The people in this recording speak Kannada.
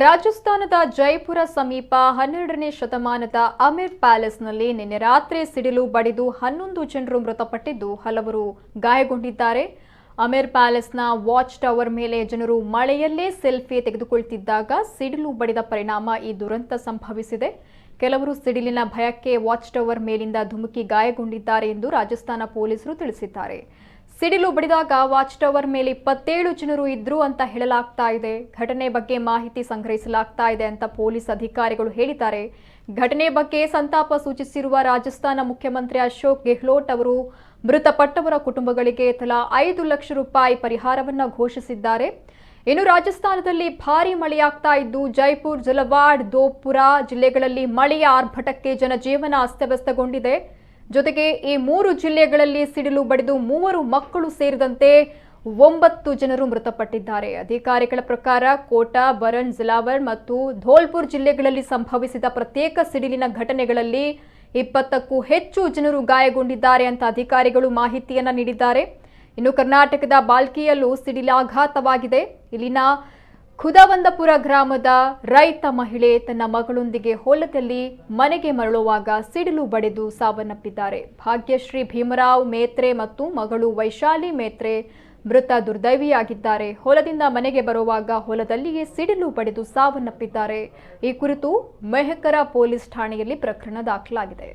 ರಾಜಸ್ಥಾನದ ಜೈಪುರ ಸಮೀಪ 12ನೇ ಶತಮಾನದ ಅಮೀರ್ ಪ್ಯಾಲೇಸ್ನಲ್ಲಿ ನಿನ್ನೆ ರಾತ್ರಿ ಸಿಡಿಲು ಬಡಿದು 11 ಜನರು ಮೃತಪಟ್ಟಿದ್ದು ಹಲವರು ಗಾಯಗೊಂಡಿದ್ದಾರೆ. ಅಮೀರ್ ಪ್ಯಾಲೇಸ್ನ ವಾಚ್ ಟವರ್ ಮೇಲೆ ಜನರು ಮಳೆಯಲ್ಲೇ ಸೆಲ್ಫಿ ತೆಗೆದುಕೊಳ್ಳುತ್ತಿದ್ದಾಗ ಸಿಡಿಲು ಬಡಿದ ಪರಿಣಾಮ ಈ ದುರಂತ ಸಂಭವಿಸಿದೆ. ಕೆಲವರು ಸಿಡಿಲಿನ ಭಯಕ್ಕೆ ವಾಚ್ ಟವರ್ ಮೇಲಿಂದ ಧುಮುಕಿ ಗಾಯಗೊಂಡಿದ್ದಾರೆ ಎಂದು ರಾಜಸ್ಥಾನ ಪೊಲೀಸರು ತಿಳಿಸಿದ್ದಾರೆ. ಸಿಡಿಲು ಬಡಿದಾಗ ವಾಚ್ ಟವರ್ ಮೇಲೆ 27 ಜನರು ಇದ್ರು ಅಂತ ಹೇಳಲಾಗ್ತಾ ಇದೆ. ಘಟನೆ ಬಗ್ಗೆ ಮಾಹಿತಿ ಸಂಗ್ರಹಿಸಲಾಗ್ತಾ ಇದೆ ಅಂತ ಪೊಲೀಸ್ ಅಧಿಕಾರಿಗಳು ಹೇಳಿದ್ದಾರೆ. ಘಟನೆ ಬಗ್ಗೆ ಸಂತಾಪ ಸೂಚಿಸಿರುವ ರಾಜಸ್ಥಾನ ಮುಖ್ಯಮಂತ್ರಿ ಅಶೋಕ್ ಗೆಹ್ಲೋಟ್ ಅವರು ಮೃತಪಟ್ಟವರ ಕುಟುಂಬಗಳಿಗೆ ತಲಾ 5 ಲಕ್ಷ ರೂಪಾಯಿ ಪರಿಹಾರವನ್ನು ಘೋಷಿಸಿದ್ದಾರೆ. ಇನ್ನು ರಾಜಸ್ಥಾನದಲ್ಲಿ ಭಾರೀ ಮಳೆಯಾಗ್ತಾ ಇದ್ದು ಜೈಪುರ್, ಜಲವಾಡ್, ದೋಪುರ ಜಿಲ್ಲೆಗಳಲ್ಲಿ ಮಳೆಯ ಆರ್ಭಟಕ್ಕೆ ಜನಜೀವನ ಅಸ್ತವ್ಯಸ್ತಗೊಂಡಿದೆ. ಜೊತೆಗೆ ಈ 3 ಜಿಲ್ಲೆಗಳಲ್ಲಿ ಸಿಡಿಲು ಬಡಿದು 3 ಮಕ್ಕಳು ಸೇರಿದಂತೆ 9 ಜನರು ಮೃತಪಟ್ಟಿದ್ದಾರೆ. ಅಧಿಕಾರಿಗಳ ಪ್ರಕಾರ ಕೋಟಾ, ಬರನ್, ಜಿಲಾವರ್ ಮತ್ತು ಧೋಲ್ಪುರ್ ಜಿಲ್ಲೆಗಳಲ್ಲಿ ಸಂಭವಿಸಿದ ಪ್ರತ್ಯೇಕ ಸಿಡಿಲಿನ ಘಟನೆಗಳಲ್ಲಿ 20ಕ್ಕೂ ಹೆಚ್ಚು ಜನರು ಗಾಯಗೊಂಡಿದ್ದಾರೆ ಅಂತ ಅಧಿಕಾರಿಗಳು ಮಾಹಿತಿಯನ್ನ ನೀಡಿದ್ದಾರೆ. ಇನ್ನು ಕರ್ನಾಟಕದ ಬಾಲ್ಕಿಯಲ್ಲೂ ಸಿಡಿಲಾಘಾತವಾಗಿದೆ. ಇಲ್ಲಿನ ಖುದವಂದಪುರ ಗ್ರಾಮದ ರೈತ ಮಹಿಳೆ ತನ್ನ ಮಗಳೊಂದಿಗೆ ಹೊಲದಲ್ಲಿ ಮನೆಗೆ ಮರಳುವಾಗ ಸಿಡಿಲು ಬಡಿದು ಸಾವನ್ನಪ್ಪಿದ್ದಾರೆ. ಭಾಗ್ಯಶ್ರೀ ಭೀಮರಾವ್ ಮೇತ್ರೆ ಮತ್ತು ಮಗಳು ವೈಶಾಲಿ ಮೇತ್ರೆ ಮೃತ ದುರ್ದೈವಿಯಾಗಿದ್ದಾರೆ. ಹೊಲದಿಂದ ಮನೆಗೆ ಬರುವಾಗ ಹೊಲದಲ್ಲಿಯೇ ಸಿಡಿಲು ಬಡಿದು ಸಾವನ್ನಪ್ಪಿದ್ದಾರೆ. ಈ ಕುರಿತು ಮೆಹಕರ ಪೊಲೀಸ್ ಠಾಣೆಯಲ್ಲಿ ಪ್ರಕರಣ ದಾಖಲಾಗಿದೆ.